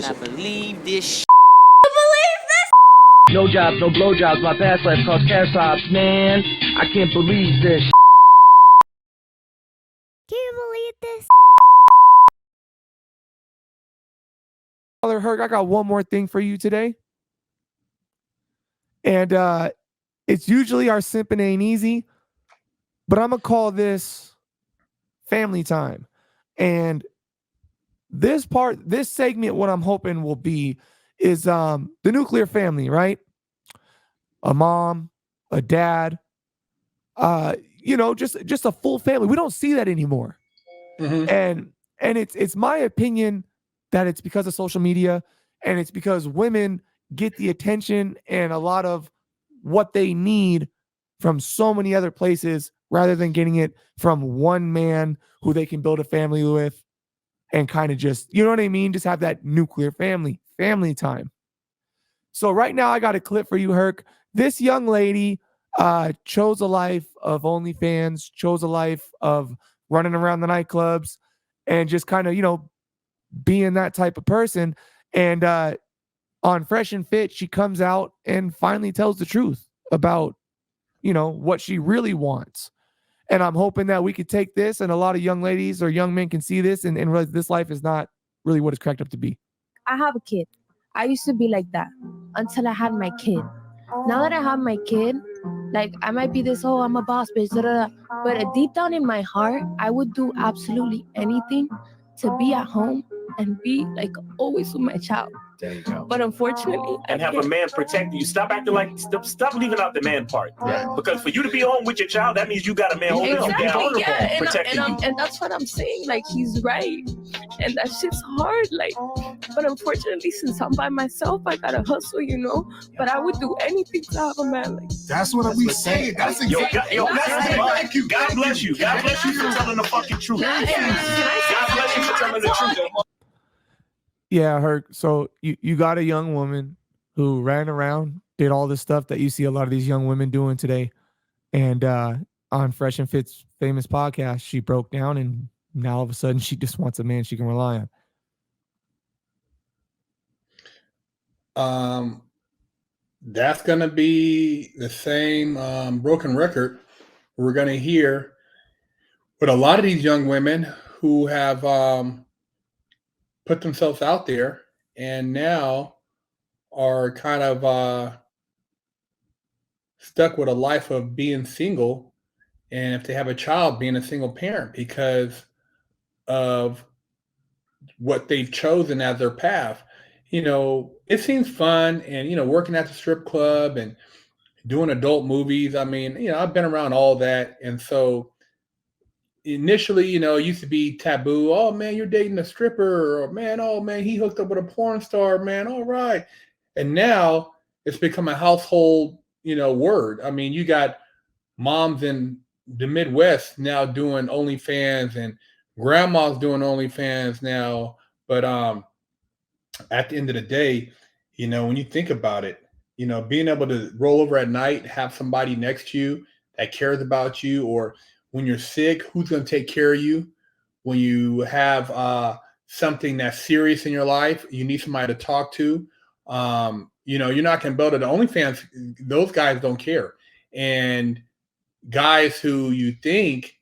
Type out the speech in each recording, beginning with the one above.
cannot believe this. No jobs, no blowjobs. My past life caused cash stops, man. I can't believe this. Can you believe this? Father Herc, I got one more thing for you today. And it's usually our Simpin' Ain't Easy, but I'm going to call this family time. And this segment, what I'm hoping will be is the nuclear family, right? A mom, a dad, just a full family. We don't see that anymore. Mm-hmm. And it's my opinion that it's because of social media, and it's because women get the attention and a lot of what they need from so many other places rather than getting it from one man who they can build a family with and kind of just, you know what I mean? Just have that nuclear family time. So right now I got a clip for you, Herc. This young lady chose a life of OnlyFans, chose a life of running around the nightclubs and just kind of, being that type of person. And on Fresh and Fit, she comes out and finally tells the truth about, what she really wants. And I'm hoping that we could take this and a lot of young ladies or young men can see this and realize this life is not really what it's cracked up to be. I have a kid. I used to be like that until I had my kid. Now that I have my kid, like I might be this, I'm a boss bitch, but deep down in my heart, I would do absolutely anything to be at home and be like always with my child. There you go. But unfortunately, and have a man protect you. Stop acting like, stop leaving out the man part. Yeah. Because for you to be home with your child, that means you got a man holding you down, protecting you. And that's what I'm saying. Like, he's right. And that shit's hard. Like, but unfortunately, since I'm by myself, I gotta hustle, But I would do anything to have a man. Like, that's what we saying. That's exactly. Thank you. God bless you. God bless you for telling the fucking truth. God bless you for telling the truth. Yeah, Herc. So you got a young woman who ran around, did all this stuff that you see a lot of these young women doing today. And on Fresh and Fit's famous podcast, she broke down and now all of a sudden she just wants a man she can rely on. That's going to be the same broken record we're going to hear with a lot of these young women who have put themselves out there and now are kind of stuck with a life of being single, and if they have a child, being a single parent because of what they've chosen as their path. It seems fun and, working at the strip club and doing adult movies. I mean, I've been around all that. And so initially, it used to be taboo. Oh man, you're dating a stripper, or man, oh man, he hooked up with a porn star, man. All right. And now it's become a household, word. I mean, you got moms in the Midwest now doing OnlyFans and grandma's doing OnlyFans now. But at the end of the day, when you think about it, being able to roll over at night, have somebody next to you that cares about you, or when you're sick, who's going to take care of you? When you have something that's serious in your life, you need somebody to talk to. You're not going to build it. The OnlyFans, those guys don't care. And guys who you think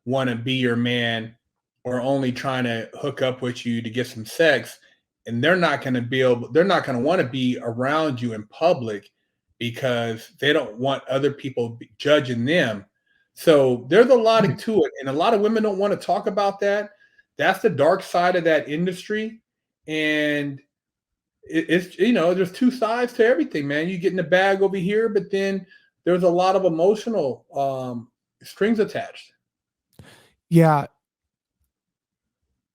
want to be your man are only trying to hook up with you to get some sex, and they're not going to want to be around you in public because they don't want other people judging them. So there's a lot to it, and a lot of women don't want to talk about that. That's the dark side of that industry, and it's there's two sides to everything, man. You get in the bag over here, but then there's a lot of emotional strings attached. Yeah.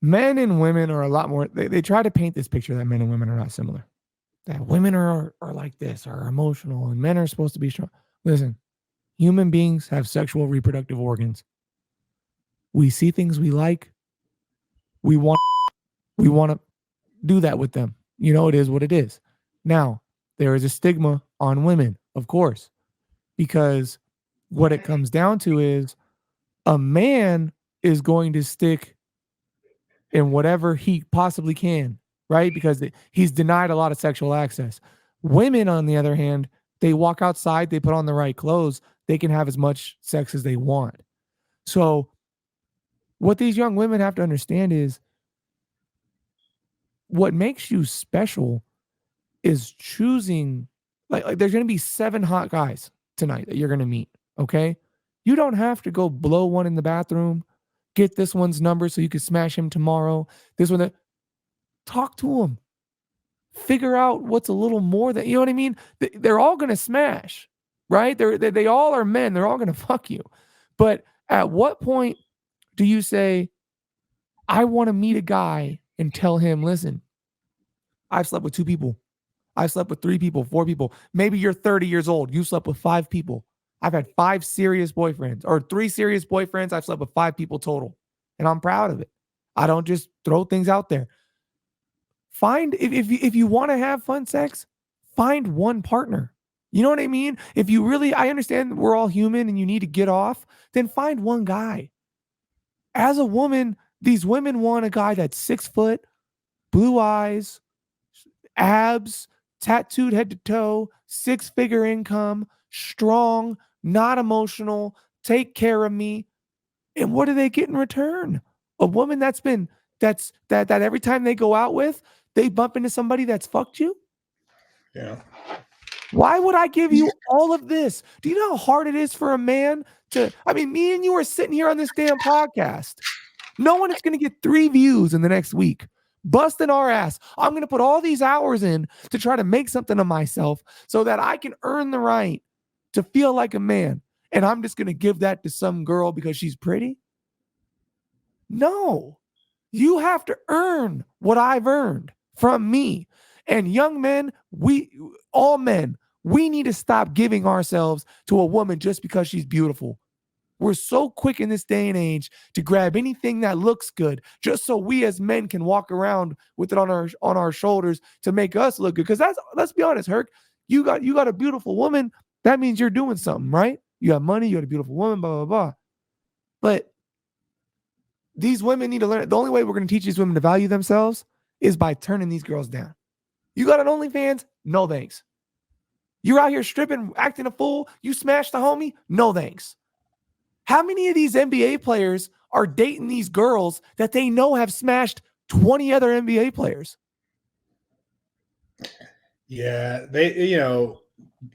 Men and women are a lot more, they try to paint this picture that men and women are not similar. That women are like this, are emotional, and men are supposed to be strong. Listen, human beings have sexual reproductive organs. We see things we like. We want to do that with them. It is what it is. Now, there is a stigma on women, of course, because what it comes down to is a man is going to stick in whatever he possibly can right? Because he's denied a lot of sexual access. Women, on the other hand, they walk outside, they put on the right clothes, they can have as much sex as they want. So what these young women have to understand is what makes you special is choosing, like there's going to be 7 hot guys tonight that you're going to meet, okay? You don't have to go blow one in the bathroom, get this one's number so you can smash him tomorrow. This one, that, talk to him. Figure out what's a little more that, you know what I mean? They're all going to smash, right? They all are men. They're all going to fuck you. But at what point do you say, I want to meet a guy and tell him, listen, I've slept with 2 people. I've slept with 3 people, 4 people. Maybe you're 30 years old. You slept with 5 people. I've had 5 serious boyfriends, or 3 serious boyfriends. I've slept with 5 people total. And I'm proud of it. I don't just throw things out there. Find, if you want to have fun sex, find one partner. You know what I mean? If you really, I understand we're all human and you need to get off, then find one guy. As a woman, these women want a guy that's 6 foot, blue eyes, abs, tattooed head to toe, 6-figure income, strong, not emotional, take care of me. And what do they get in return? A woman that every time they go out with, they bump into somebody that's fucked you? Yeah. Why would I give you all of this? Do you know how hard it is for a man to, I mean, me and you are sitting here on this damn podcast. No one is going to get 3 views in the next week. Busting our ass. I'm going to put all these hours in to try to make something of myself so that I can earn the right to feel like a man. And I'm just going to give that to some girl because she's pretty? No. You have to earn what I've earned from me. And young men, all men, we need to stop giving ourselves to a woman just because she's beautiful. We're so quick in this day and age to grab anything that looks good just so we as men can walk around with it on our shoulders to make us look good. Because let's be honest, Herc, you got a beautiful woman. That means you're doing something, right? You got money, you got a beautiful woman, blah, blah, blah. But these women need to learn. The only way we're going to teach these women to value themselves is by turning these girls down. You got an OnlyFans? No thanks. You're out here stripping, acting a fool. You smashed the homie? No thanks. How many of these NBA players are dating these girls that they know have smashed 20 other NBA players? Yeah,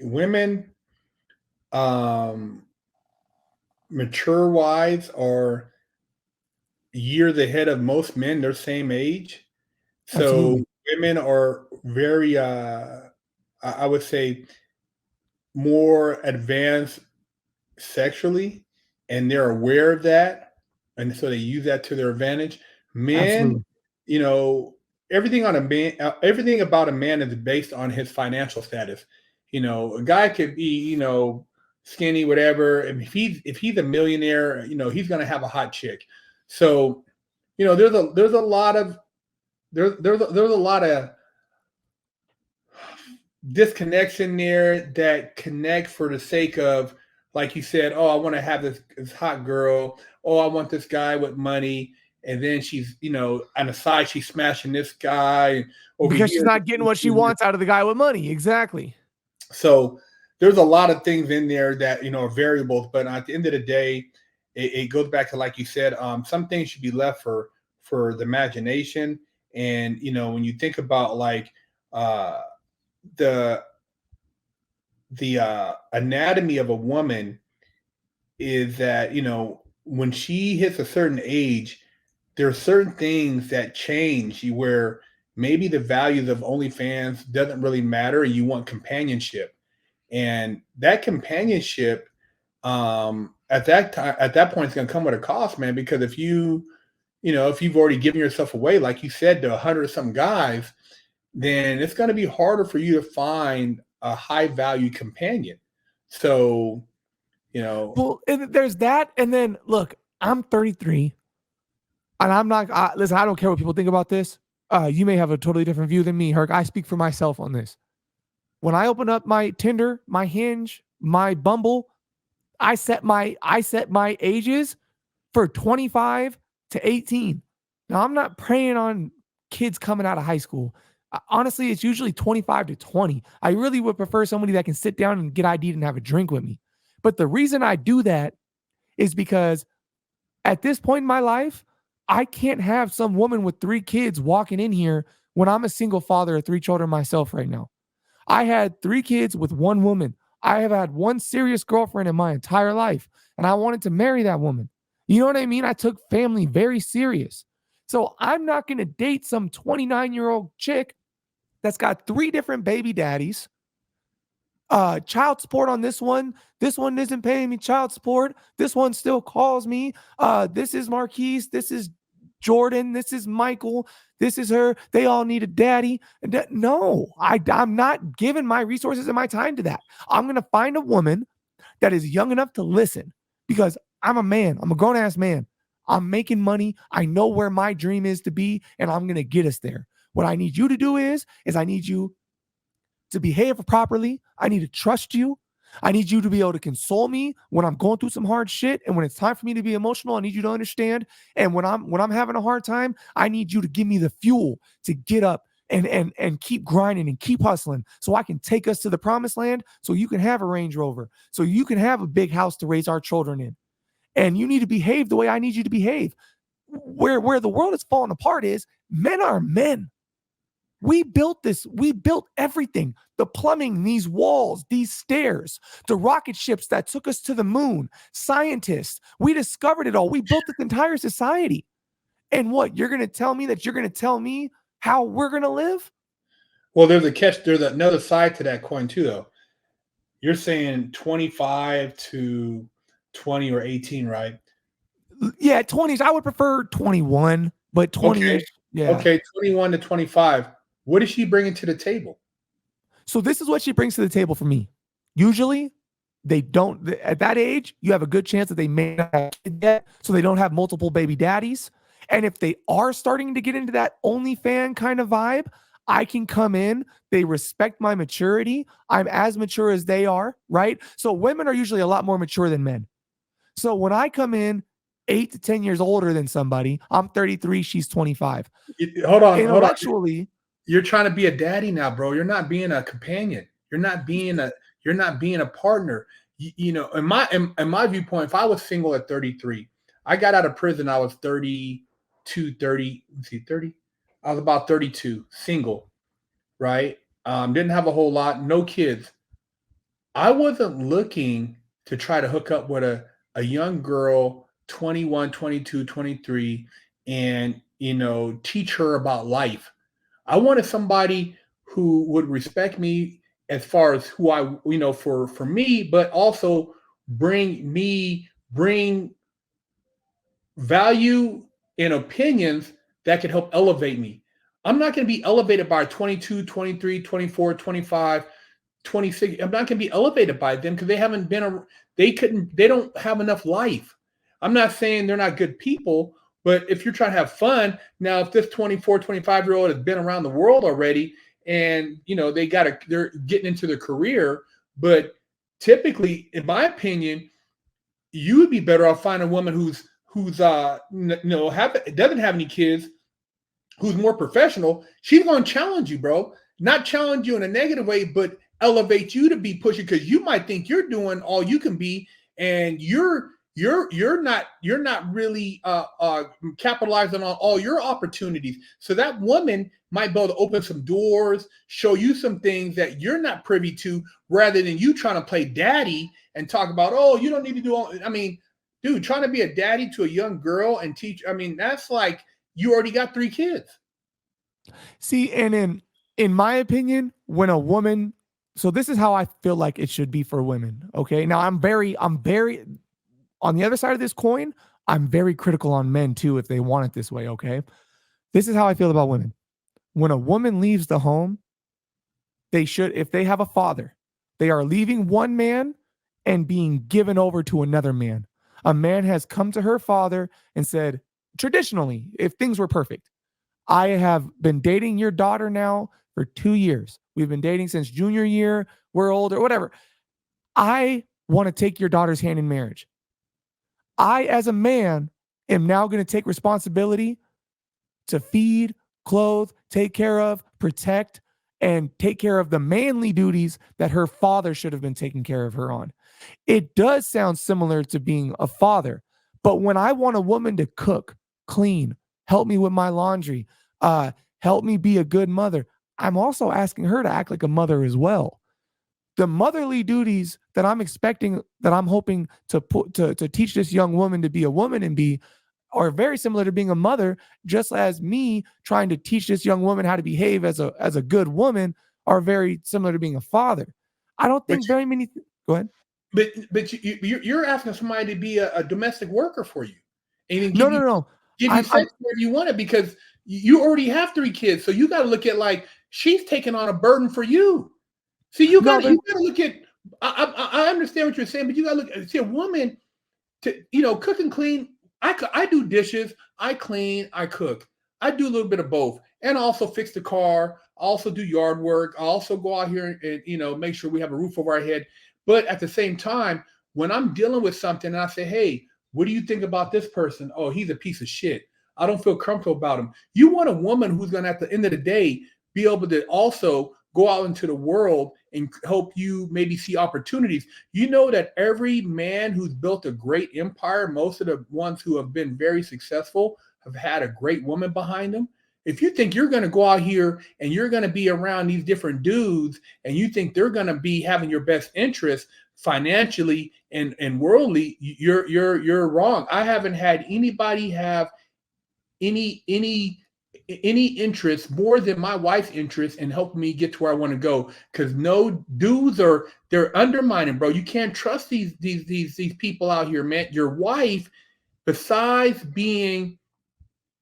women, mature wise are years ahead of most men their same age. So Absolutely. Women are very, I would say, more advanced sexually, and they're aware of that, and so they use that to their advantage. Men, Absolutely. Everything on a man, everything about a man is based on his financial status. A guy could be, skinny, whatever. And if he's a millionaire, he's gonna have a hot chick. So, there's a lot of there's a lot of disconnection there that connect for the sake of, like you said, oh, I want to have this hot girl. Oh, I want this guy with money. And then she's, on the side, she's smashing this guy. Because she's not getting what she wants out of the guy with money. Exactly. So there's a lot of things in there that, are variables. But at the end of the day, it goes back to, like you said, some things should be left for the imagination. And, when you think about like the anatomy of a woman is that, when she hits a certain age, there are certain things that change where maybe the values of OnlyFans doesn't really matter. You want companionship, and that companionship at that point is going to come with a cost, man. Because if you've already given yourself away, like you said, to 100 some guys, then it's going to be harder for you to find a high value companion. So, well, there's that. And then look, I'm 33 and I'm not, listen, I don't care what people think about this. You may have a totally different view than me, Herc. I speak for myself on this. When I open up my Tinder, my Hinge, my Bumble, I set my ages for 25 to 18. Now, I'm not preying on kids coming out of high school. Honestly, it's usually 25 to 20. I really would prefer somebody that can sit down and get ID'd and have a drink with me. But the reason I do that is because at this point in my life, I can't have some woman with 3 kids walking in here when I'm a single father of 3 children myself right now. I had 3 kids with 1 woman. I have had 1 serious girlfriend in my entire life, and I wanted to marry that woman. You know what I mean? I took family very serious. So I'm not going to date some 29-year-old chick that's got 3 different baby daddies. Child support on this one. This one isn't paying me child support. This one still calls me. This is Marquise. This is Jordan. This is Michael. This is her. They all need a daddy. No, I'm not giving my resources and my time to that. I'm going to find a woman that is young enough to listen, because I'm a man. I'm a grown-ass man. I'm making money. I know where my dream is to be, and I'm going to get us there. What I need you to do is I need you to behave properly. I need to trust you. I need you to be able to console me when I'm going through some hard shit. And when it's time for me to be emotional, I need you to understand. And when I'm having a hard time, I need you to give me the fuel to get up and keep grinding and keep hustling, so I can take us to the promised land, so you can have a Range Rover, so you can have a big house to raise our children in. And you need to behave the way I need you to behave. Where the world is falling apart is men are men. We built this. We built everything. The plumbing, these walls, these stairs, the rocket ships that took us to the moon, scientists. We discovered it all. We built this entire society. And what, you're going to tell me that you're going to tell me how we're going to live? Well, there's a catch. There's another side to that coin too, though. You're saying 25 to 20 or 18, right? Yeah, 20s. I would prefer 21, but 20 okay. is, yeah. Okay, 21 to 25. What is she bringing to the table? So this is what she brings to the table for me. Usually, they don't, at that age, you have a good chance that they may not have kids yet, so they don't have multiple baby daddies. And if they are starting to get into that OnlyFans kind of vibe, I can come in. They respect my maturity. I'm as mature as they are, right? So women are usually a lot more mature than men. So when I come in 8 to 10 years older than somebody, I'm 33, she's 25. Hold on. Intellectually, you're trying to be a daddy now, bro. You're not being a companion. You're not being a partner. You know, in my viewpoint, if I was single at 33, I got out of prison, I was 32, 30. Let's see, 30. I was about 32, single, right? Didn't have a whole lot, no kids. I wasn't looking to try to hook up with a young girl, 21, 22, 23, and, you know, teach her about life. I wanted somebody who would respect me as far as who I, you know, for me, but also bring value and opinions that could help elevate me. I'm not going to be elevated by 22, 23, 24, 25, 26. I'm not going to be elevated by them because they haven't been, they don't have enough life. I'm not saying they're not good people, but if you're trying to have fun, now if this 24, 25-year-old has been around the world already and, you know, they're getting into their career, but typically, in my opinion, you would be better off finding a woman who's doesn't have any kids, who's more professional. She's going to challenge you, bro. Not challenge you in a negative way, but elevate you to be pushing, because you might think you're doing all you can be, and you're not really capitalizing on all your opportunities. So that woman might be able to open some doors, show you some things that you're not privy to, rather than you trying to play daddy and talk about, oh, you don't need to do all. I mean, dude, trying to be a daddy to a young girl and teach. I mean, that's like you already got 3 kids. See, and in my opinion, when a woman, so this is how I feel like it should be for women. Okay, now I'm very on the other side of this coin, I'm very critical on men too if they want it this way, okay? This is how I feel about women. When a woman leaves the home, they should, if they have a father, they are leaving one man and being given over to another man. A man has come to her father and said, traditionally, if things were perfect, I have been dating your daughter now for 2 years. We've been dating since junior year. We're older, whatever. I want to take your daughter's hand in marriage. I, as a man, am now going to take responsibility to feed, clothe, take care of, protect, and take care of the manly duties that her father should have been taking care of her on. It does sound similar to being a father, but when I want a woman to cook, clean, help me with my laundry, help me be a good mother, I'm also asking her to act like a mother as well. The motherly duties that I'm expecting, that I'm hoping to put to teach this young woman to be a woman and be, are very similar to being a mother, just as me trying to teach this young woman how to behave as a good woman are very similar to being a father. I don't think very many. Go ahead. But you're asking somebody to be a domestic worker for you, and then No. Give you sex wherever you want it, because you already have 3 kids. So you got to look at like she's taking on a burden for you. See, you got to look at. I understand what you're saying, but you got to look at, see, a woman to cook and clean. I do dishes, I clean, I cook. I do a little bit of both, and also fix the car. I also do yard work. I also go out here and make sure we have a roof over our head. But at the same time, when I'm dealing with something, and I say, "Hey, what do you think about this person?" "Oh, he's a piece of shit. I don't feel comfortable about him." You want a woman who's going to, at the end of the day, be able to also go out into the world and help you maybe see opportunities. You know that every man who's built a great empire, most of the ones who have been very successful have had a great woman behind them. If you think you're going to go out here and you're going to be around these different dudes and you think they're going to be having your best interest financially and worldly, you're wrong. I haven't had anybody have any interest more than my wife's interest in helping me get to where I want to go. Because no dudes they're undermining, bro. You can't trust these people out here, man. Your wife, besides being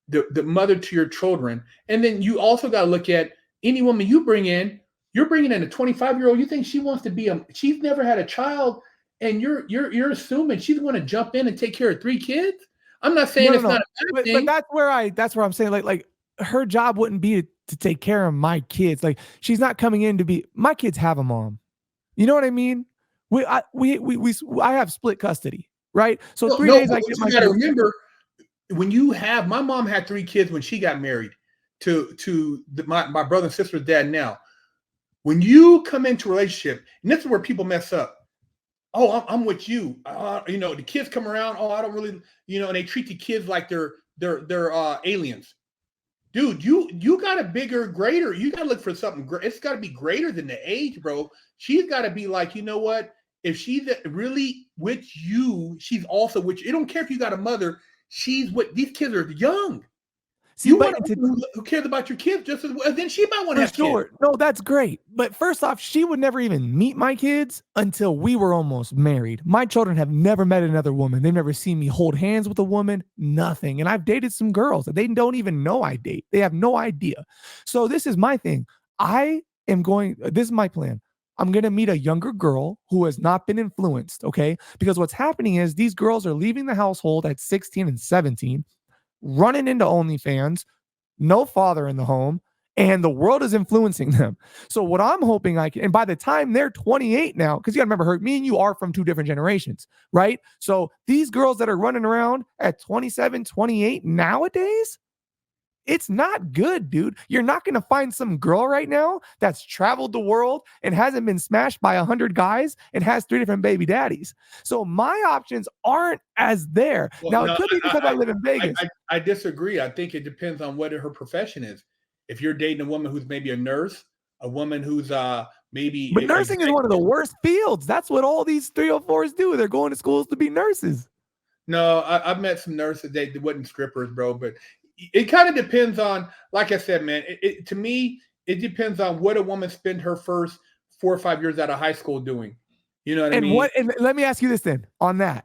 the mother to your children, and then you also got to look at any woman you bring in. You're bringing in a 25-year-old. You think she wants to be she's never had a child, and you're assuming she's going to jump in and take care of 3 kids. I'm not saying it's not a bad thing. But that's where I'm saying like her job wouldn't be to take care of my kids. Like, she's not coming in to be, my kids have a mom. You know what I mean? I have split custody, right? So 3 days I get my kids. You got to remember, when you have, my mom had 3 kids when she got married to my brother and sister's dad now. When you come into a relationship, and this is where people mess up. "Oh, I'm with you." The kids come around. "Oh, I don't really," and they treat the kids like they're aliens. Dude, you got a bigger, greater. You got to look for something. It's got to be greater than the age, bro. She's got to be like, you know what? If she's really with you, she's also with you. It don't care if you got a mother. She's what, these kids are young. See, you want who cares about your kids just as well? Then she might want to have kids. No, that's great. But first off, she would never even meet my kids until we were almost married. My children have never met another woman. They've never seen me hold hands with a woman, nothing. And I've dated some girls that they don't even know I date. They have no idea. So this is my thing. This is my plan. I'm going to meet a younger girl who has not been influenced, okay? Because what's happening is these girls are leaving the household at 16 and 17, running into OnlyFans, no father in the home, and the world is influencing them. So what I'm hoping and by the time they're 28 now, because you gotta remember, me and you are from 2 different generations, right? So these girls that are running around at 27, 28 nowadays, it's not good, dude. You're not going to find some girl right now that's traveled the world and hasn't been smashed by 100 guys and has 3 different baby daddies. So my options aren't as there. Well, it could be because I live in Vegas. I disagree. I think it depends on what her profession is. If you're dating a woman who's maybe a nurse, a woman who's maybe... But nursing is one of the worst fields. That's what all these 304s do. They're going to schools to be nurses. No, I've met some nurses. They wasn't strippers, bro, but... It kind of depends on, like I said, man, to me, it depends on what a woman spent her first 4 or 5 years out of high school doing. You know what I mean? And let me ask you this then on that.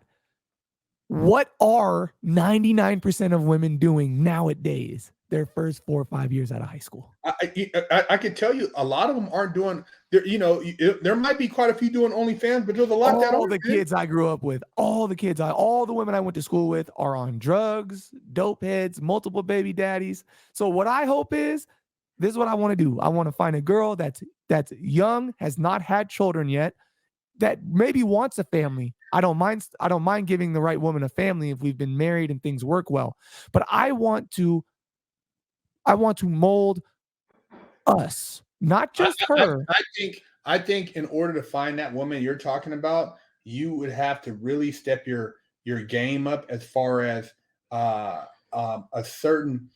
What are 99% of women doing nowadays, their first 4 or 5 years out of high school? I can tell you a lot of them aren't doing, there might be quite a few doing OnlyFans, but there's a lot that all the kids I grew up with, all the women I went to school with are on drugs, dope heads, multiple baby daddies. So what I hope is, this is what I want to do. I want to find a girl that's young, has not had children yet, that maybe wants a family. I don't mind giving the right woman a family if we've been married and things work well. But I want to I want to mold us, not just her. I think in order to find that woman you're talking about, you would have to really step your game up as far as a certain.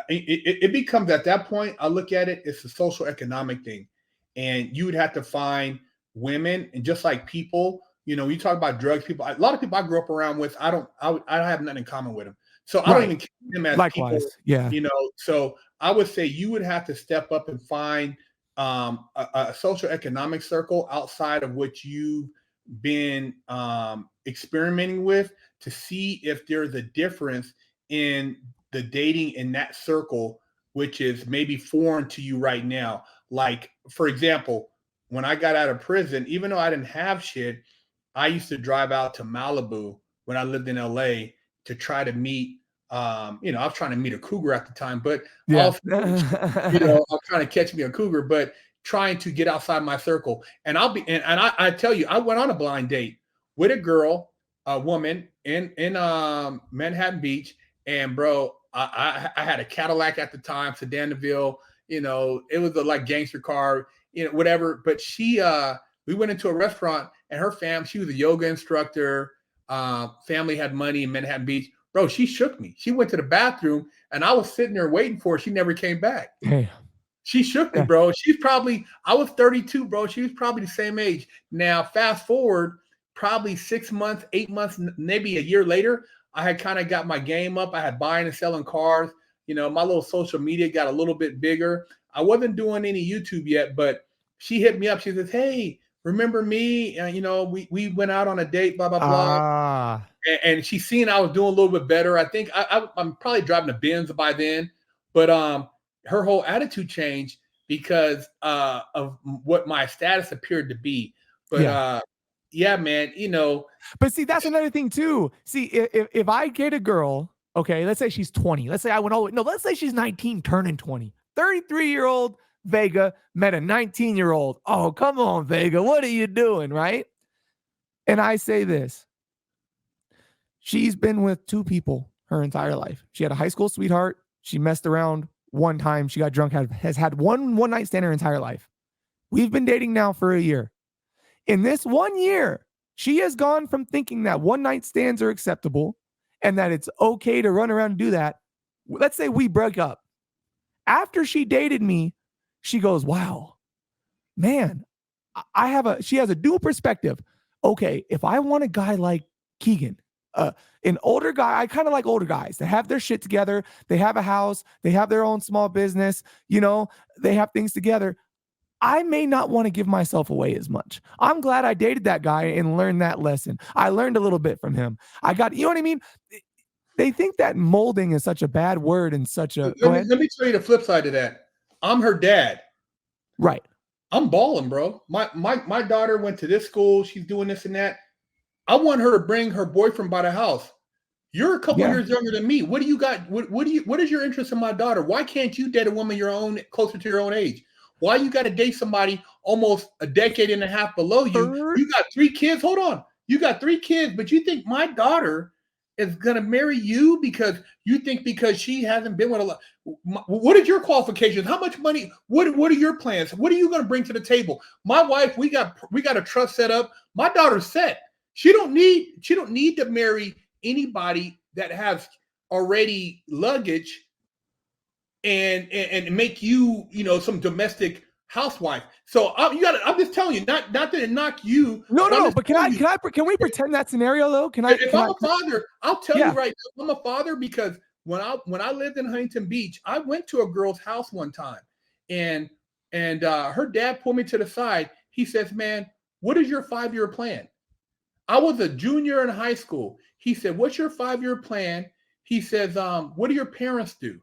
It becomes at that point. I look at it. It's a social economic thing, and you would have to find women, and just like people, you talk about drugs. People, a lot of people I grew up around with, I have nothing in common with them, so I don't even count them as likewise people. Yeah. So I would say you would have to step up and find a social economic circle outside of what you've been experimenting with to see if there's a difference in the dating in that circle, which is maybe foreign to you right now. Like, for example, when I got out of prison, even though I didn't have shit, I used to drive out to Malibu when I lived in LA to try to meet I was trying to meet a cougar at the time, but also, I'm trying to catch me a cougar, but trying to get outside my circle. And I tell you, I went on a blind date with a woman in Manhattan Beach. And bro, I had a Cadillac at the time, Sedan DeVille, it was a like gangster car, whatever. But we went into a restaurant and her she was a yoga instructor, family had money in Manhattan Beach. Bro, she shook me. She went to the bathroom and I was sitting there waiting for her. She never came back. Hey. She shook me, bro. I was 32, bro. She was probably the same age. Now, fast forward, probably 6 months, 8 months, maybe a year later, I had kind of got my game up. I had buying and selling cars. My little social media got a little bit bigger. I wasn't doing any YouTube yet, but she hit me up. She says, hey, remember me? We went out on a date, blah, blah, blah. And she seen I was doing a little bit better. I think I'm probably driving a Benz by then, but her whole attitude changed because of what my status appeared to be. But yeah, man, But see, that's another thing too. See, if I get a girl, okay, let's say she's 20. Let's say let's say she's 19, turning 20. 33-year-old Vega met a 19-year-old. Oh, come on, Vega. What are you doing, right? And I say this. She's been with 2 people her entire life. She had a high school sweetheart. She messed around one time. She got drunk, has had one night stand her entire life. We've been dating now for a year. In this 1 year, she has gone from thinking that one night stands are acceptable and that it's okay to run around and do that. Let's say we break up. After she dated me, she goes, wow, man, she has a dual perspective. Okay, if I want a guy like Keegan, an older guy, I kind of like older guys. They have their shit together. They have a house. They have their own small business. They have things together. I may not want to give myself away as much. I'm glad I dated that guy and learned that lesson. I learned a little bit from him. You know what I mean? They think that molding is such a bad word and such a... Let me tell you the flip side of that. I'm her dad. Right. I'm balling, bro. My daughter went to this school. She's doing this and that. I want her to bring her boyfriend by the house. You're a couple years younger than me. What do you got? What is your interest in my daughter? Why can't you date a woman closer to your own age? Why you got to date somebody almost a decade and a half below you? You got 3 kids. Hold on. You got 3 kids, but you think my daughter is going to marry you because she hasn't been with a lot. What are your qualifications? How much money? What are your plans? What are you going to bring to the table? My wife, we got a trust set up. My daughter's set. She don't need to marry anybody that has already luggage and make you some domestic housewife. So I'm just telling you, not to knock you. No. But can we pretend that scenario though? If I'm a father, I'll tell you right now, I'm a father because when I lived in Huntington Beach, I went to a girl's house one time, and her dad pulled me to the side. He says, "Man, what is your 5-year plan?" I was a junior in high school. He said, "What's your 5-year plan?" He says, "What do your parents do?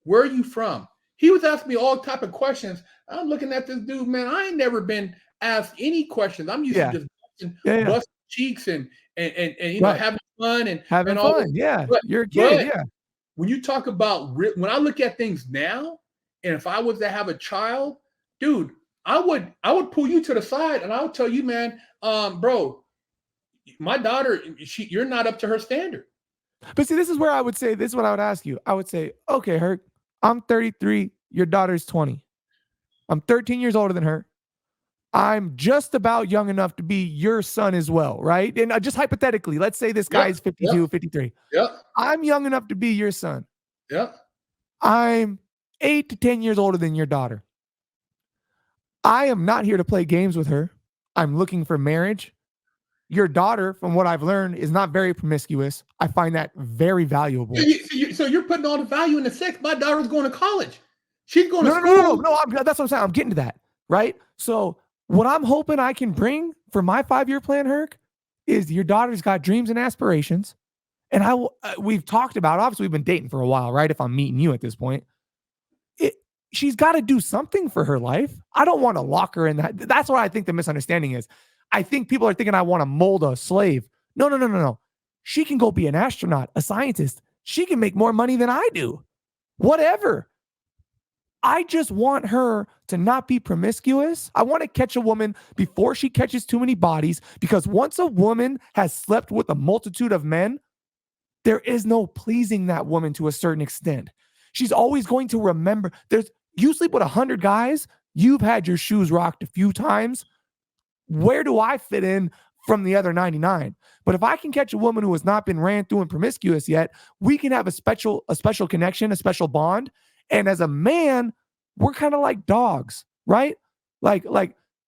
Where are you from?" He was asking me all type of questions. I'm looking at this dude, man. I ain't never been asked any questions. I'm used to just busting cheeks and having fun and having all fun. This. Yeah, but, you're a kid. When you talk about when I look at things now, and if I was to have a child, dude, I would pull you to the side and I would tell you, man, bro, my daughter, you're not up to her standard. But see, this is where I would say, this is what I would ask you. I would say, okay, Herc, I'm 33. Your daughter's 20. I'm 13 years older than her. I'm just about young enough to be your son as well, right? And just hypothetically, let's say this guy is 52, 53. Yep. I'm young enough to be your son. Yep. I'm 8 to 10 years older than your daughter. I am not here to play games with her. I'm looking for marriage. Your daughter, from what I've learned, is not very promiscuous. I find that very valuable. So you're putting all the value in the sex. My daughter's going to college. She's going to school. No, that's what I'm saying. I'm getting to that, right? So what I'm hoping I can bring for my 5-year plan, Herc, is your daughter's got dreams and aspirations. And we've talked about, obviously we've been dating for a while, right? If I'm meeting you at this point, she's got to do something for her life. I don't want to lock her in that. That's what I think the misunderstanding is. I think people are thinking I want to mold a slave. No. She can go be an astronaut, a scientist. She can make more money than I do. Whatever. I just want her to not be promiscuous. I want to catch a woman before she catches too many bodies, because once a woman has slept with a multitude of men, there is no pleasing that woman to a certain extent. She's always going to remember. You sleep with 100 guys, you've had your shoes rocked a few times. Where do I fit in from the other 99? But if I can catch a woman who has not been ran through and promiscuous yet, we can have a special connection, a special bond. And as a man, we're kind of like dogs, right? Like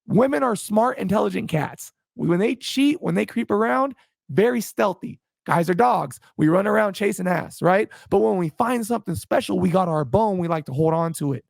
women are smart, intelligent cats. When they cheat, when they creep around, very stealthy. Guys are dogs. We run around chasing ass, right? But when we find something special, we got our bone, we like to hold on to it.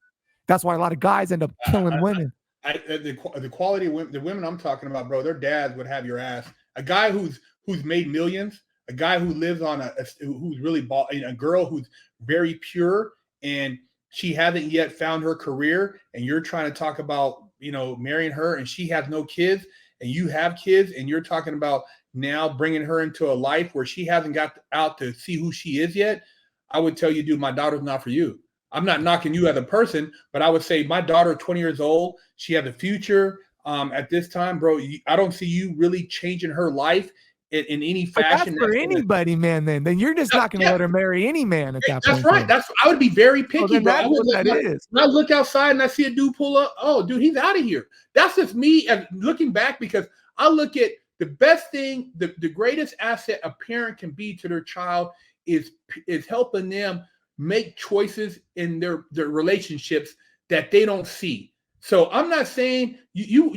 That's why a lot of guys end up killing women. The quality of women, the women I'm talking about, bro, their dads would have your ass. A guy who's made millions, a guy who lives on who's really a girl who's very pure and she hasn't yet found her career, and you're trying to talk about, marrying her, and she has no kids, and you have kids, and you're talking about now bringing her into a life where she hasn't got out to see who she is yet. I would tell you, dude, my daughter's not for you. I'm not knocking you as a person, but I would say my daughter, 20 years old, she has a future. At this time, bro, I don't see you really changing her life in any fashion. But that's for anybody, man. Then you're just not going to let her marry any man at that point. That's right. I would be very picky, bro. When I look outside and I see a dude pull up. Oh, dude, he's out of here. That's just me looking back, because I look at the best thing, the greatest asset a parent can be to their child is helping them make choices in their relationships that they don't see. So I'm not saying you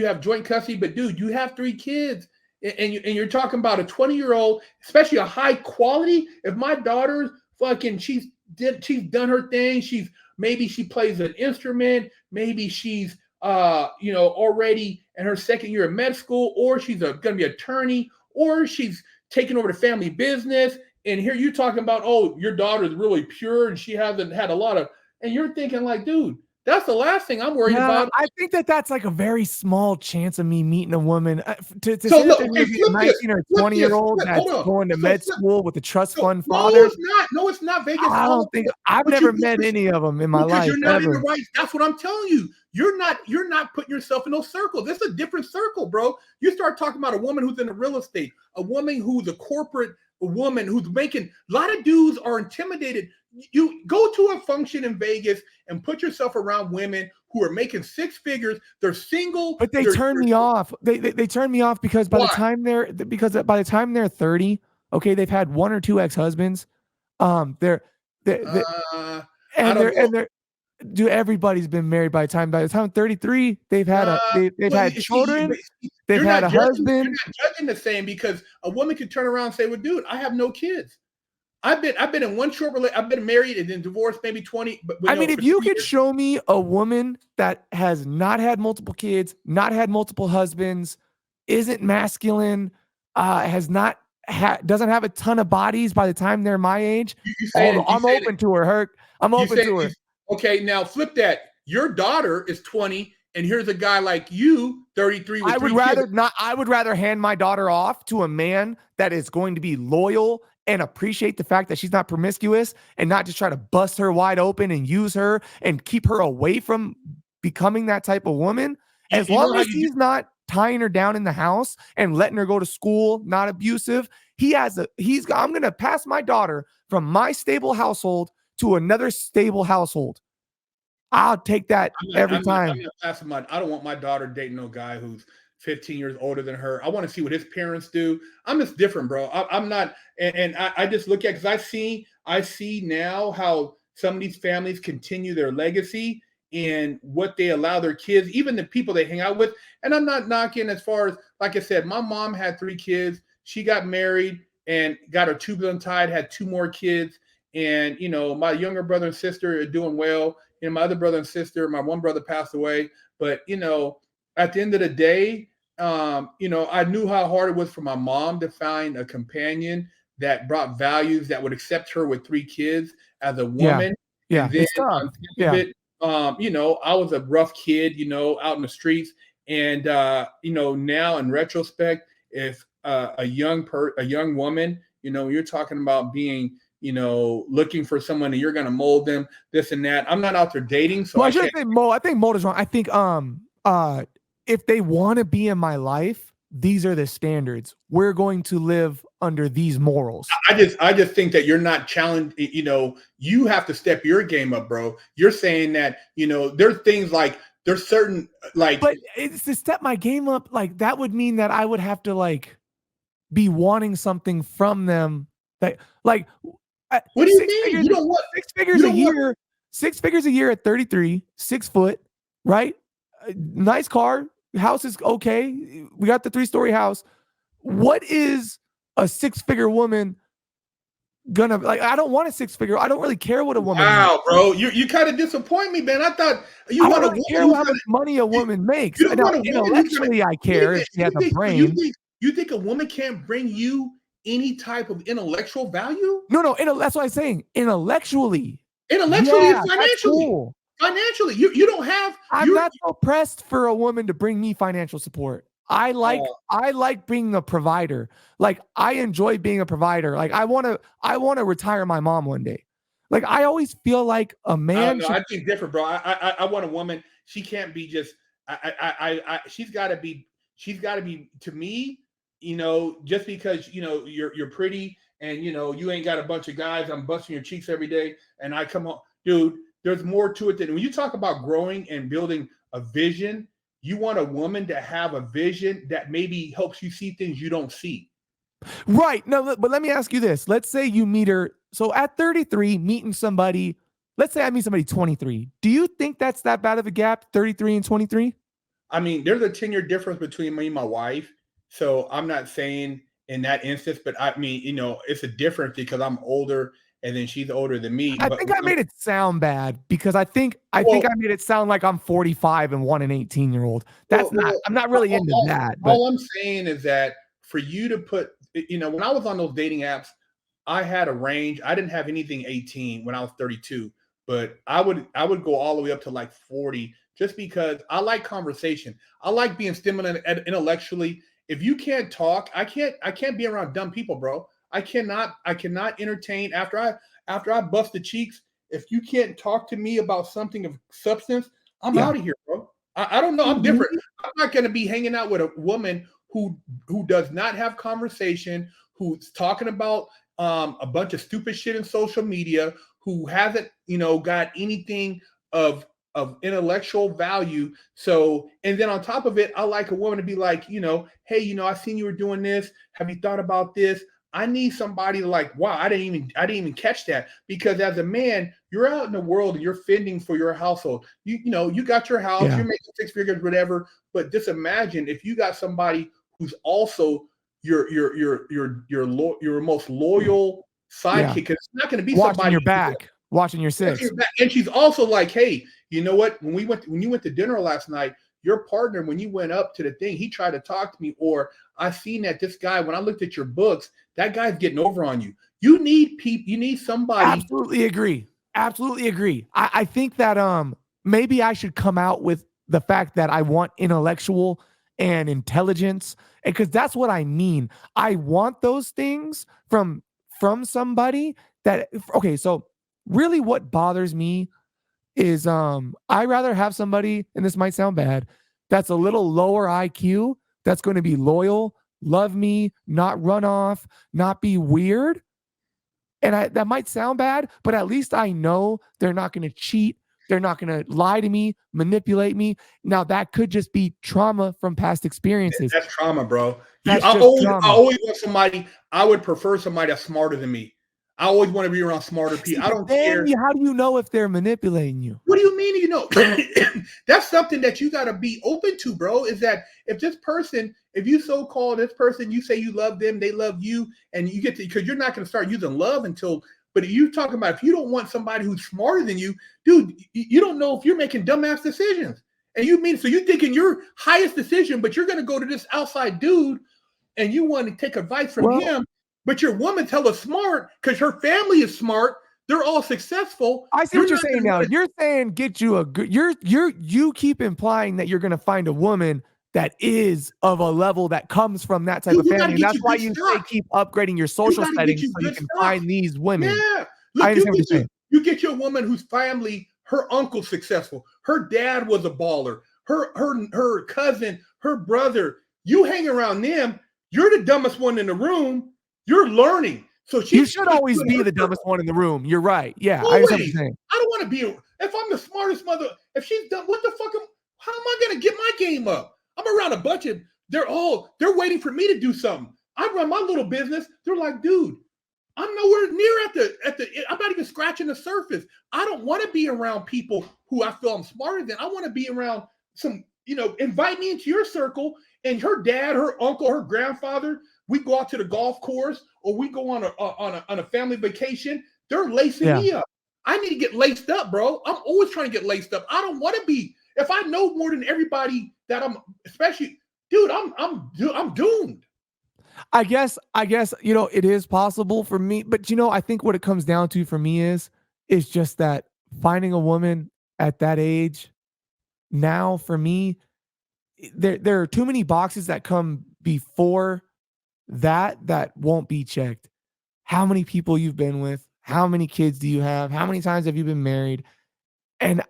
have joint custody, but dude, you have 3 kids, and you're talking about a 20-year-old, especially a high quality. If my daughter she's done her thing, maybe she plays an instrument, maybe she's already in her 2nd year of med school, or she's going to be an attorney, or she's taking over the family business. And here you're talking about, oh, your daughter is really pure and she hasn't had a lot of, and you're thinking like, dude, that's the last thing I'm worried about. I think that's like a very small chance of me meeting a woman. To say that there's going to be a 19 or 20-year-old that's going to med school with a trust fund father. No, it's not. Vegas. I've never met any of them in my life. You're not in the right. That's what I'm telling you. You're not putting yourself in those circles. This is a different circle, bro. You start talking about a woman who's in the real estate, a woman who's a corporate, a woman who's making, a lot of dudes are intimidated. You go to a function in Vegas and put yourself around women who are making 6 figures. They're single, but they turn me off. They turn me off because by the time they're 30, okay, they've had 1 or 2 ex-husbands. Everybody's been married by the time 33, they've had had children, they've had a husband. You're not judging the same, because a woman can turn around and say, well, dude, I have no kids. I've been in one short relationship. I've been married and then divorced maybe 20. But if you could show me a woman that has not had multiple kids, not had multiple husbands, isn't masculine, doesn't have a ton of bodies by the time they're my age, I'm open to her, Herc. I'm open to her. Okay, now flip that. Your daughter is 20, and here's a guy like you, 33. I would rather hand my daughter off to a man that is going to be loyal and appreciate the fact that she's not promiscuous, and not just try to bust her wide open and use her and keep her away from becoming that type of woman. As long as he's not tying her down in the house and letting her go to school, not abusive, I'm going to pass my daughter from my stable household to another stable household. I'll take that every time. I don't want my daughter dating no guy who's 15 years older than her. I want to see what his parents do. I'm just different, bro. I'm not, and I just look at, because I see now how some of these families continue their legacy and what they allow their kids, even the people they hang out with. And I'm not knocking, as far as, like I said, my mom had 3 kids. She got married and got her tubes untied, had 2 more kids. And, you know, my younger brother and sister are doing well. You know, my other brother and sister, my one brother passed away. But, you know, at the end of the day, you know, I knew how hard it was for my mom to find a companion that brought values, that would accept her with 3 kids as a woman. Yeah. And then It's tough. on top of it, you know, I was a rough kid, you know, out in the streets. And, you know, now in retrospect, if a young woman, you know, you're talking about being, you know, looking for someone and you're going to mold them, this and that. I'm not out there dating. So well, I shouldn't say mold. I think mold is wrong. I think if they want to be in my life, these are the standards. We're going to live under these morals. I just think that you're not challenged. You know, you have to step your game up, bro. You're saying that, you know, there's things like, there's certain, like, but it's to step my game up. Like, that would mean that I would have to, like, be wanting something from them. That, like, what do you mean? You don't want 6 figures a year. 6 figures a year at 33, 6 foot, right? Nice car, house is okay. We got the 3-story house. What is a 6-figure woman gonna, like? I don't want a 6-figure. I don't really care what a woman. Wow, makes. Bro, you kind of disappoint me, man. I thought you want to care how much money a woman makes. Intellectually, I care if she has a brain. You think a woman can't bring you any type of intellectual value? No, that's what I'm saying. Intellectually and financially. Cool. Financially, you don't have. I'm not so pressed for a woman to bring me financial support. I like being a provider. Like, I enjoy being a provider. Like, I want to retire my mom one day. Like, I always feel like a man. I think different, bro. I want a woman. She can't be just. She's got to be. To me, you know, just because, you know, you're pretty and, you know, you ain't got a bunch of guys, I'm busting your cheeks every day, and I come home, dude. There's more to it than, when you talk about growing and building a vision. You want a woman to have a vision that maybe helps you see things you don't see. Right. No, but let me ask you this. Let's say you meet her. So at 33, meeting somebody, let's say I meet somebody 23. Do you think that's that bad of a gap, 33 and 23? I mean, there's a 10-year difference between me and my wife. So I'm not saying in that instance, but I mean, you know, it's a difference because I'm older and then she's older than me. I think I made it sound bad because I think I made it sound like I'm 45 and want an 18-year-old. I'm not really into that. But all I'm saying is that for you to put, you know, when I was on those dating apps, I had a range. I didn't have anything 18 when I was 32, but I would go all the way up to like 40, just because I like conversation. I like being stimulated intellectually. If you can't talk, I can't be around dumb people, bro. I cannot entertain after I bust the cheeks. If you can't talk to me about something of substance, I'm out of here, bro. I don't know. I'm different. I'm not going to be hanging out with a woman who does not have conversation, who's talking about a bunch of stupid shit in social media, who hasn't, you know, got anything of intellectual value. So, and then on top of it, I like a woman to be like, you know, hey, you know, I seen you were doing this. Have you thought about this? I need somebody to, like, wow, I didn't even catch that. Because as a man, you're out in the world and you're fending for your household. You know, you got your house, you're making 6 figures, whatever. But just imagine if you got somebody who's also your most loyal sidekick. Because it's not going to be watching somebody your back, watching your 6. And she's also like, hey, you know what? When you went to dinner last night, your partner, when you went up to the thing, he tried to talk to me, or I seen that this guy, when I looked at your books, that guy's getting over on you. You need people, you need somebody. Absolutely agree. I think that maybe I should come out with the fact that I want intellectual and intelligence, because that's what I mean. I want those things from somebody that, okay, so really what bothers me is I rather have somebody, and this might sound bad, that's a little lower IQ, that's going to be loyal, love me, not run off, not be weird. And that might sound bad, but at least I know they're not going to cheat. They're not going to lie to me, manipulate me. Now, that could just be trauma from past experiences. That's trauma, bro. That's I trauma. always want somebody, I would prefer somebody that's smarter than me. I always want to be around smarter people. I don't care. How do you know if they're manipulating you? What do you mean, you know? That's something that you got to be open to, bro, is that if this person, if you so-called this person, you say you love them, they love you, and you get to, because you're not going to start using love until, but you talking about if you don't want somebody who's smarter than you, dude, you don't know if you're making dumbass decisions. And you mean, so you're thinking your highest decision, but you're going to go to this outside dude and you want to take advice from him, but your woman's hella smart because her family is smart. They're all successful. I see what you're saying now. You're saying get you a good, you keep implying that you're going to find a woman that is of a level that comes from that type of family. And that's why you say keep upgrading your social settings so you can find these women. Yeah. Look, I understand what you're saying. You get your woman whose family, her uncle's successful. Her dad was a baller. Her cousin, her brother. You hang around them. You're the dumbest one in the room. You're learning. So you should always be the dumbest one in the room. You're right. Yeah, I understand what you're saying. I don't want to be. If I'm the smartest mother, if she's done, what the fuck? How am I going to get my game up? I'm around a bunch of. They're waiting for me to do something. I run my little business. They're like, dude, I'm nowhere near at the. I'm not even scratching the surface. I don't want to be around people who I feel I'm smarter than. I want to be around some. Invite me into your circle. And her dad, her uncle, her grandfather, we go out to the golf course or we go on a family vacation. They're lacing me up. I need to get laced up, bro. I'm always trying to get laced up. I don't want to be. If I know more than everybody that I'm, especially, dude, I'm doomed. I guess it is possible for me, but I think what it comes down to for me is just that finding a woman at that age now for me. There are too many boxes that come before that won't be checked. How many people you've been with? How many kids do you have? How many times have you been married? And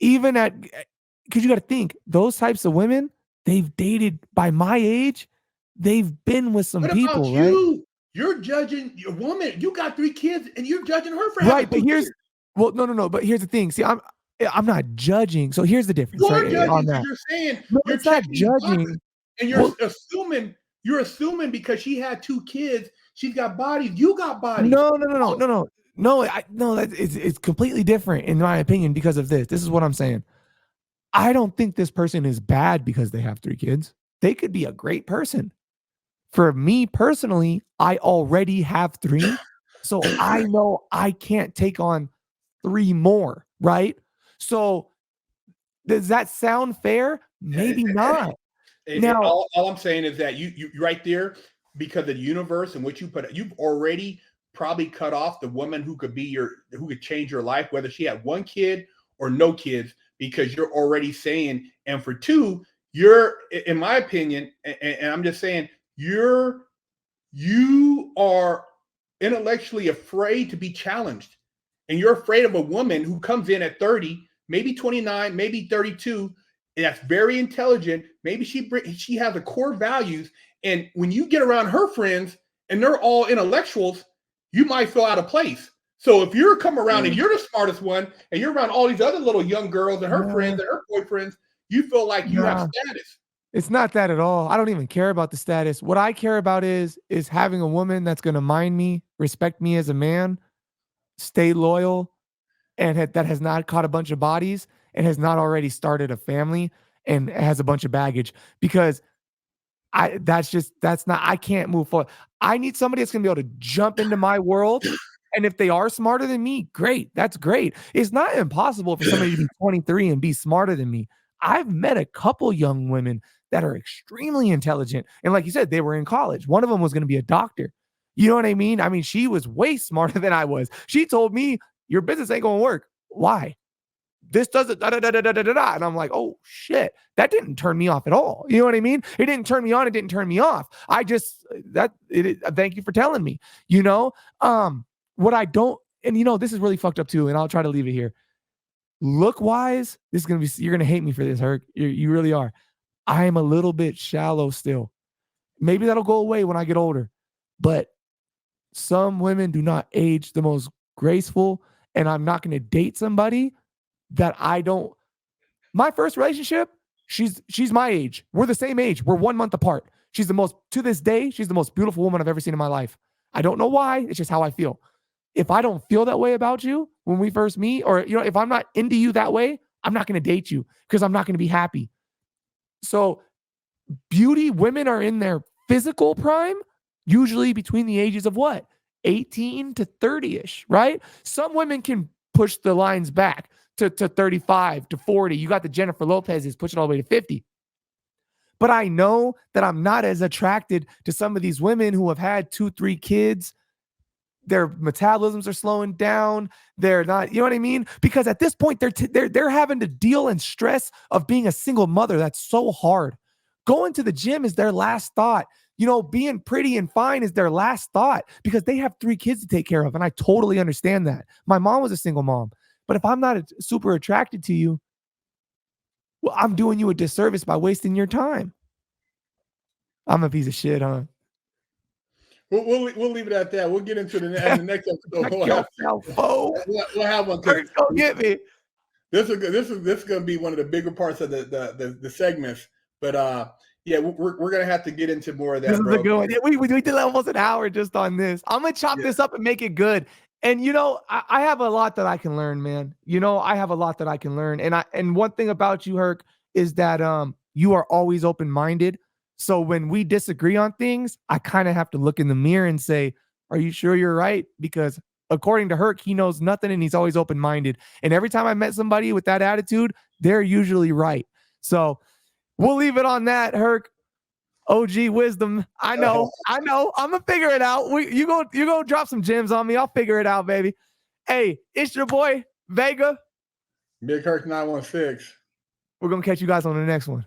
even because you got to think, those types of women, they've dated by my age. They've been with some people, right? You're judging your woman. You got 3 kids and you're judging her for right. But no. But here's the thing. See, I'm not judging. So here's the difference. You're judging on that. You're saying you're not judging, and you're assuming because she had 2 kids, she's got bodies. You got bodies. No. It's completely different in my opinion because of this. This is what I'm saying. I don't think this person is bad because they have 3 kids. They could be a great person. For me personally, I already have 3, so I know I can't take on 3 more. Right. So does that sound fair? Maybe not. Now, all I'm saying is that you right there, because of the universe in which you put it, you've already probably cut off the woman who could change your life, whether she had 1 kid or no kids, because you're already saying, and for 2, you're, in my opinion, and I'm just saying, you are intellectually afraid to be challenged. And you're afraid of a woman who comes in at 30, maybe 29, maybe 32, and that's very intelligent. Maybe she has a core values. And when you get around her friends and they're all intellectuals, you might feel out of place. So if you're come around and you're the smartest one and you're around all these other little young girls and her friends and her boyfriends, you feel like you have status. It's not that at all. I don't even care about the status. What I care about is having a woman that's going to mind me, respect me as a man, stay loyal, and that has not caught a bunch of bodies and has not already started a family and has a bunch of baggage, because I can't move forward. I need somebody that's going to be able to jump into my world. And if they are smarter than me, great. That's great. It's not impossible for somebody to be 23 and be smarter than me. I've met a couple young women that are extremely intelligent. And like you said, they were in college. One of them was going to be a doctor. You know what I mean? I mean, she was way smarter than I was. She told me, your business ain't going to work. Why? This doesn't da-da-da-da-da-da-da. And I'm like, oh shit, that didn't turn me off at all. You know what I mean? It didn't turn me on. It didn't turn me off. Thank you for telling me, what I don't, and this is really fucked up too. And I'll try to leave it here. Look wise, you're going to hate me for this, Herc. You really are. I am a little bit shallow still. Maybe that'll go away when I get older. But some women do not age the most graceful, and I'm not going to date somebody that I don't. My first relationship, she's my age. We're the same age. We're 1 month apart. To this day, she's the most beautiful woman I've ever seen in my life. I don't know why. It's just how I feel. If I don't feel that way about you when we first meet, or, if I'm not into you that way, I'm not going to date you because I'm not going to be happy. So beauty, women are in their physical prime, usually between the ages of what? 18 to 30-ish, right? Some women can push the lines back to 35 to 40. You got the Jennifer Lopez's pushing all the way to 50. But I know that I'm not as attracted to some of these women who have had 2-3 kids. Their metabolisms are slowing down. They're not, you know what I mean? Because at this point, they're having to deal and stress of being a single mother. That's so hard. Going to the gym is their last thought. Being pretty and fine is their last thought because they have 3 kids to take care of. And I totally understand that. My mom was a single mom. But if I'm not super attracted to you, well, I'm doing you a disservice by wasting your time. I'm a piece of shit, huh? We'll leave it at that. We'll get into the next episode. We'll have one. Go get me. This is going to be one of the bigger parts of the segments. But yeah, we're going to have to get into more of that. This is a good one. Yeah, we did almost an hour just on this. I'm going to chop this up and make it good. And I have a lot that I can learn, man. I have a lot that I can learn. And one thing about you, Herc, is that you are always open-minded. So when we disagree on things, I kind of have to look in the mirror and say, are you sure you're right? Because according to Herc, he knows nothing and he's always open-minded. And every time I met somebody with that attitude, they're usually right. So we'll leave it on that, Herc. OG wisdom. I know. I'm gonna figure it out. You go drop some gems on me. I'll figure it out, baby. Hey, it's your boy Vega. Big Herc 916. We're gonna catch you guys on the next one.